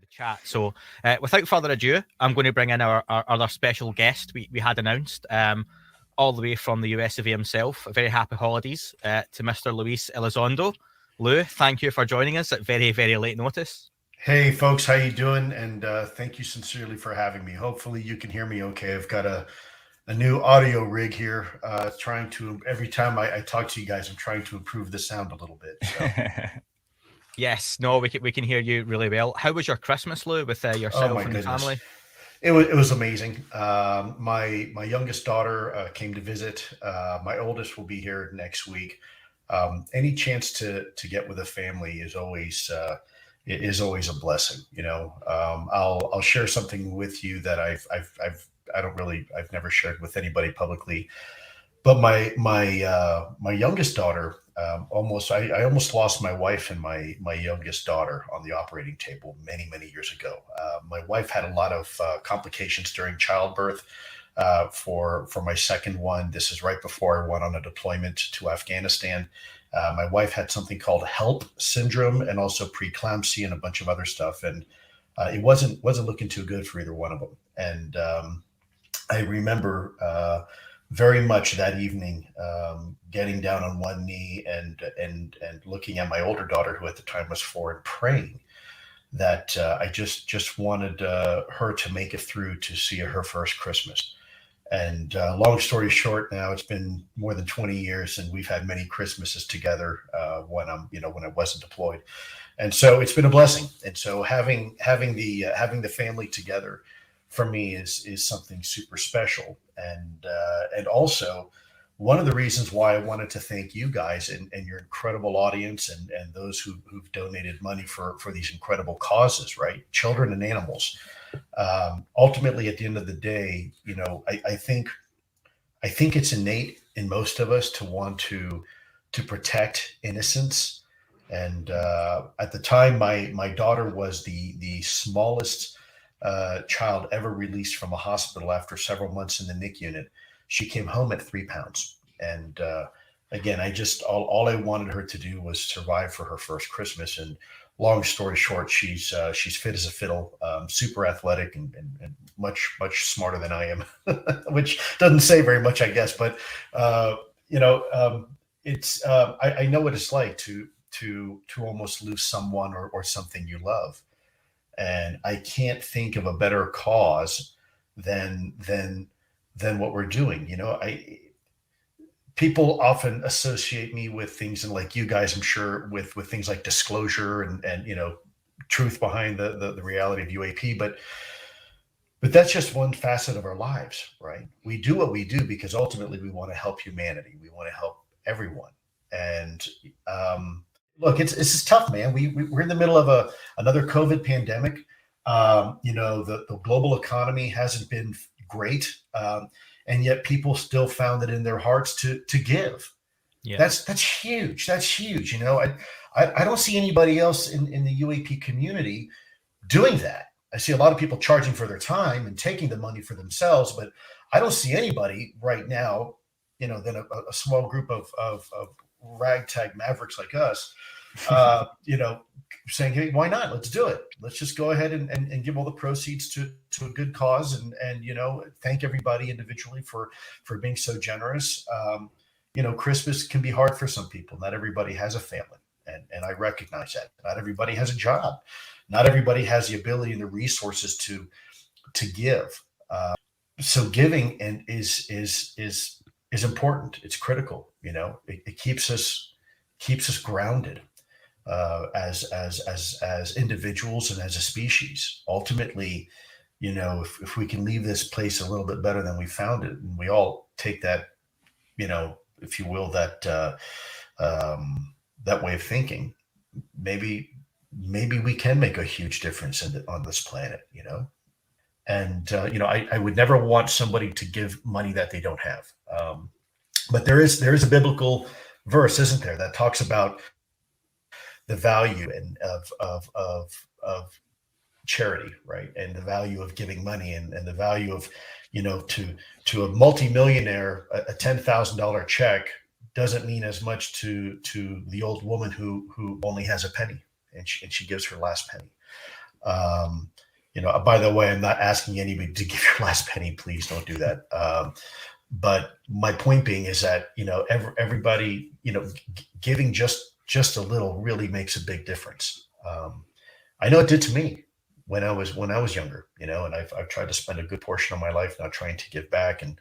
the chat. So without further ado, I'm going to bring in our other special guest we had announced, all the way from the US of A himself. Very happy holidays to Mr. Luis Elizondo. Lou, thank you for joining us at very, very late notice. Hey folks, how you doing? And thank you sincerely for having me. Hopefully you can hear me okay. I've got a new audio rig here. Trying to, every time I talk to you guys, I'm trying to improve the sound a little bit. So. Yes, no, we can hear you really well. How was your Christmas, Lou, with yourself and the family? It was amazing. My youngest daughter came to visit. My oldest will be here next week. Any chance to get with a family is always a blessing. You know, I'll share something with you that I've never shared with anybody publicly. But my youngest daughter, I almost lost my wife and my youngest daughter on the operating table many years ago. My wife had a lot of complications during childbirth. For my second one, this is right before I went on a deployment to Afghanistan. My wife had something called HELP syndrome and also preeclampsia and a bunch of other stuff, and it wasn't looking too good for either one of them. And I remember very much that evening getting down on one knee and looking at my older daughter, who at the time was 4, and praying that I just wanted her to make it through to see her first Christmas. And long story short, now it's been more than 20 years, and we've had many Christmases together when I wasn't deployed, and so it's been a blessing. And so having the family together for me is something super special, and also one of the reasons why I wanted to thank you guys and your incredible audience and those who've donated money for these incredible causes, right? Children and animals. Ultimately, at the end of the day, I think it's innate in most of us to want to protect innocence. And at the time, my daughter was the smallest child ever released from a hospital after several months in the NIC unit. She came home at 3 pounds. And again, all I wanted her to do was survive for her first Christmas. And long story short, she's fit as a fiddle, super athletic and much smarter than I am, which doesn't say very much, I guess. But it's I know what it's like to almost lose someone or something you love, and I can't think of a better cause than what we're doing. People often associate me with things, and like you guys, I'm sure, with things like disclosure and truth behind the reality of UAP, but that's just one facet of our lives, right? We do what we do because ultimately we want to help humanity. We want to help everyone. And look, it's tough, man. We're in the middle of another COVID pandemic. The global economy hasn't been great. And yet people still found it in their hearts to give. Yeah. That's huge. That's huge. I don't see anybody else in the UAP community doing that. I see a lot of people charging for their time and taking the money for themselves, but I don't see anybody right now, than a small group of ragtag mavericks like us, saying, hey, why not? Let's do it. Let's just go ahead and give all the proceeds to a good cause and thank everybody individually for being so generous. Christmas can be hard for some people. Not everybody has a family, and I recognize that. Not everybody has a job. Not everybody has the ability and the resources to give. So giving is important. It's critical. It keeps us grounded. As individuals and as a species. Ultimately, if we can leave this place a little bit better than we found it, and we all take that, if you will, that way of thinking, maybe we can make a huge difference on this planet, And I would never want somebody to give money that they don't have. But there is a biblical verse, isn't there, that talks about the value of charity, right? And the value of giving money and the value of, to a multimillionaire, a $10,000 check doesn't mean as much to the old woman who only has a penny and she gives her last penny. By the way, I'm not asking anybody to give your last penny. Please don't do that. But my point being is that, everybody, giving just a little really makes a big difference. I know it did to me when I was younger, and I've tried to spend a good portion of my life not trying to give back. And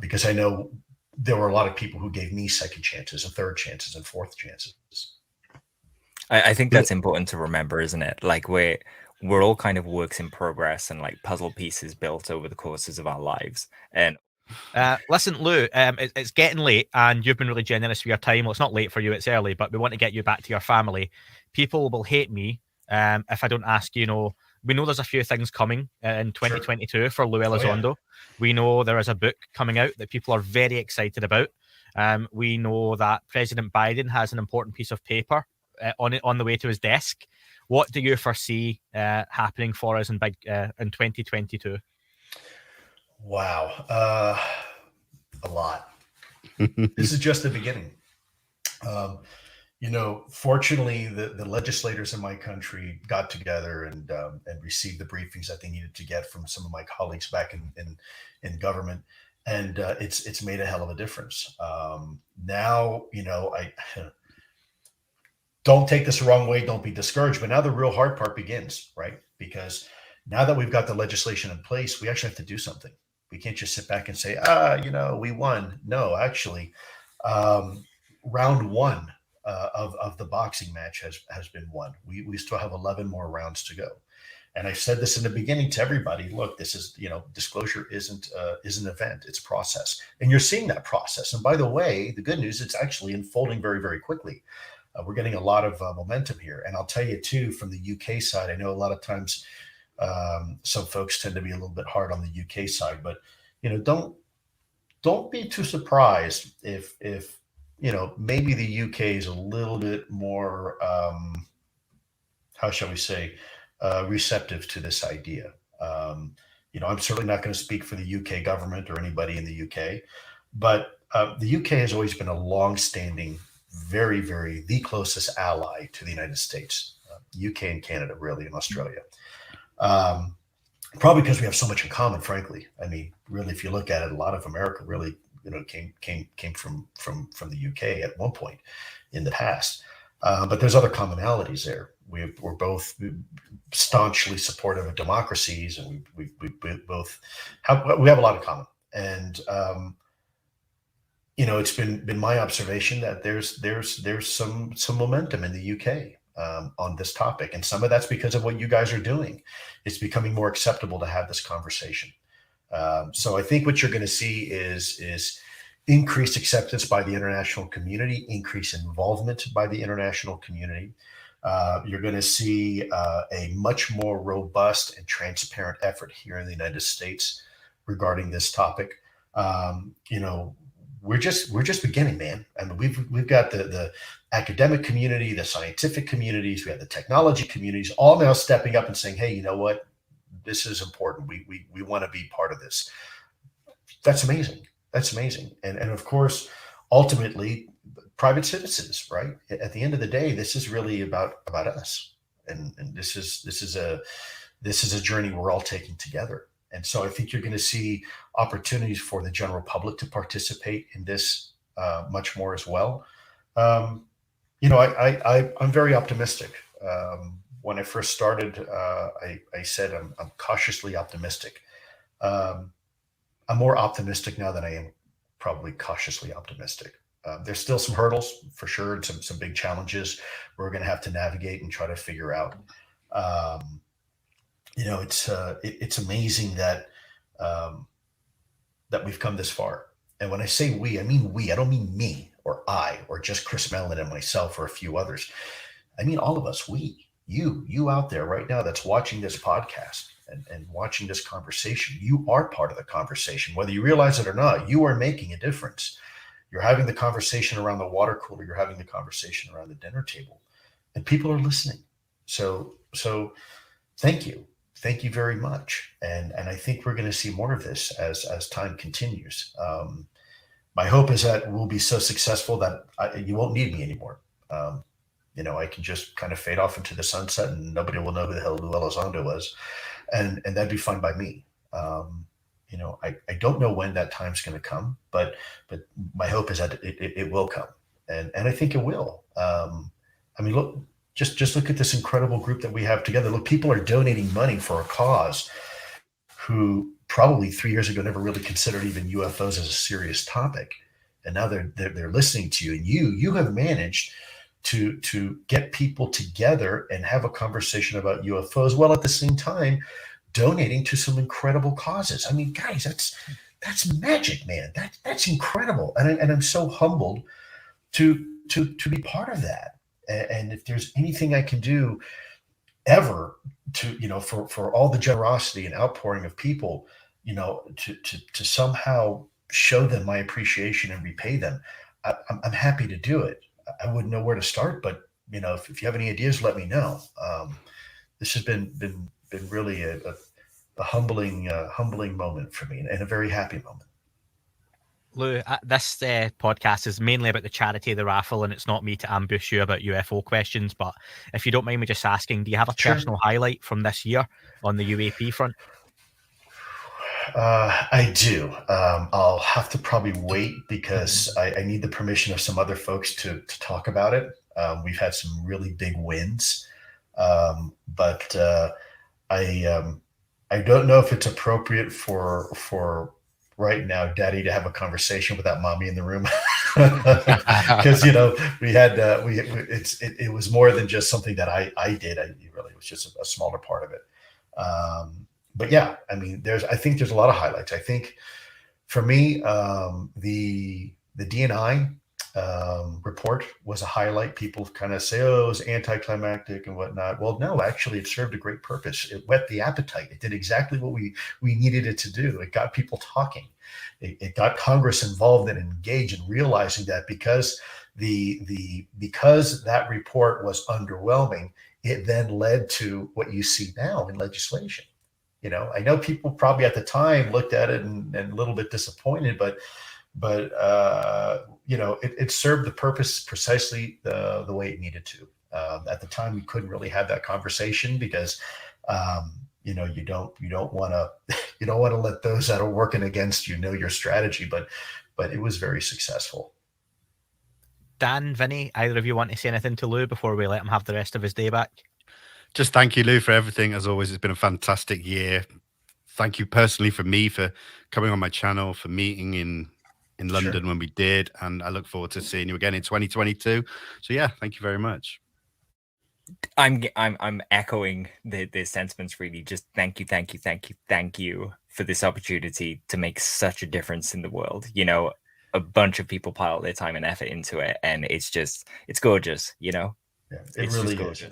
because I know there were a lot of people who gave me second chances and third chances and fourth chances. I think that's important to remember, isn't it? Like we're all kind of works in progress and like puzzle pieces built over the courses of our lives. And listen, Lou, it's getting late, and you've been really generous with your time. Well, it's not late for you; it's early, but we want to get you back to your family. People will hate me if I don't ask. We know there's a few things coming in 2022 for Lou Elizondo. Oh, yeah. We know there is a book coming out that people are very excited about. We know that President Biden has an important piece of paper on the way to his desk. What do you foresee happening for us in 2022? Wow. A lot. This is just the beginning. Fortunately, the legislators in my country got together and received the briefings that they needed to get from some of my colleagues back in government. And it's made a hell of a difference. Now, I don't take this the wrong way. Don't be discouraged. But now the real hard part begins, right? Because now that we've got the legislation in place, we actually have to do something. We can't just sit back and say, we won. No, actually, round one of the boxing match has been won. We still have 11 more rounds to go. And I said this in the beginning to everybody. Look, this is, disclosure isn't an event. It's process. And you're seeing that process. And by the way, the good news, it's actually unfolding very, very quickly. We're getting a lot of momentum here. And I'll tell you, too, from the UK side, I know a lot of times some folks tend to be a little bit hard on the UK side, but, don't be too surprised if maybe the UK is a little bit more, how shall we say, receptive to this idea. I'm certainly not going to speak for the UK government or anybody in the UK, but the UK has always been a long-standing, very, very the closest ally to the United States, UK and Canada, really, and Australia. Probably because we have so much in common, frankly. I mean, really, if you look at it, a lot of America really, came from the UK at one point in the past. But there's other commonalities there. We're both staunchly supportive of democracies, and we both have a lot in common. And it's been my observation that there's some momentum in the UK on this topic, and some of that's because of what you guys are doing. It's becoming more acceptable to have this conversation. So I think what you're going to see is increased acceptance by the international community, increased involvement by the international community. You're going to see a much more robust and transparent effort here in the United States regarding this topic. We're just beginning, man. I mean, we've got the academic community, the scientific communities, we have the technology communities, all now stepping up and saying, hey, you know what? This is important. We want to be part of this. That's amazing. That's amazing. And of course, ultimately, private citizens, right? At the end of the day, this is really about us. And this is a journey we're all taking together. And so I think you're going to see opportunities for the general public to participate in this much more as well. I'm very optimistic. When I first started, I said I'm cautiously optimistic. I'm more optimistic now than I am probably cautiously optimistic. There's still some hurdles for sure, and some big challenges we're going to have to navigate and try to figure out. It's amazing that we've come this far. And when I say we, I mean we. I don't mean me or I or just Chris Mellon and myself or a few others. I mean all of us. We, you out there right now that's watching this podcast and watching this conversation. You are part of the conversation, whether you realize it or not. You are making a difference. You're having the conversation around the water cooler. You're having the conversation around the dinner table, and people are listening. So thank you. Thank you very much. And I think we're going to see more of this as time continues. My hope is that we'll be so successful that you won't need me anymore. I can just kind of fade off into the sunset and nobody will know who the hell Lou Elizondo was. And that'd be fine by me. I don't know when that time's going to come, but my hope is that it will come. And I think it will. Look, just look at this incredible group that we have together. Look, people are donating money for a cause who probably 3 years ago never really considered even UFOs as a serious topic. And now they're listening to you, and you have managed to get people together and have a conversation about UFOs while at the same time donating to some incredible causes. I mean, guys, that's magic, man. That's incredible. And I'm so humbled to be part of that. And if there's anything I can do ever to, for all the generosity and outpouring of people, to somehow show them my appreciation and repay them, I'm happy to do it. I wouldn't know where to start, but if you have any ideas, let me know. This has been really a humbling moment for me, and a very happy moment. Lou, this podcast is mainly about the charity of the raffle, and it's not me to ambush you about UFO questions, but if you don't mind me just asking, do you have a personal highlight from this year on the UAP front? I do. I'll have to probably wait because I need the permission of some other folks to talk about it. We've had some really big wins, but I don't know if it's appropriate for right now, Daddy, to have a conversation without Mommy in the room, because we had it was more than just something that I did. It really was just a smaller part of it. But yeah, I think there's a lot of highlights. I think for me, the DNI report was a highlight. People kind of say, oh, it was anticlimactic and whatnot. Well, no, actually it served a great purpose. It whet the appetite. It did exactly what we needed it to do. It got people talking. It got Congress involved and engaged in realizing that because because that report was underwhelming, it then led to what you see now in legislation. I know people probably at the time looked at it and a little bit disappointed, but it served the purpose precisely the way it needed to. At the time, we couldn't really have that conversation because you don't want to let those that are working against you know your strategy, but it was very successful. Dan, Vinny, either of you want to say anything to Lou before we let him have the rest of his day back? Just thank you, Lou, for everything. As always, it's been a fantastic year. Thank you personally for me for coming on my channel, for meeting in London when we did, and I look forward to seeing you again in 2022. So yeah, thank you very much. I'm echoing the sentiments. Really, just thank you for this opportunity to make such a difference in the world. A bunch of people pile their time and effort into it, and it's gorgeous. Yeah, it really is.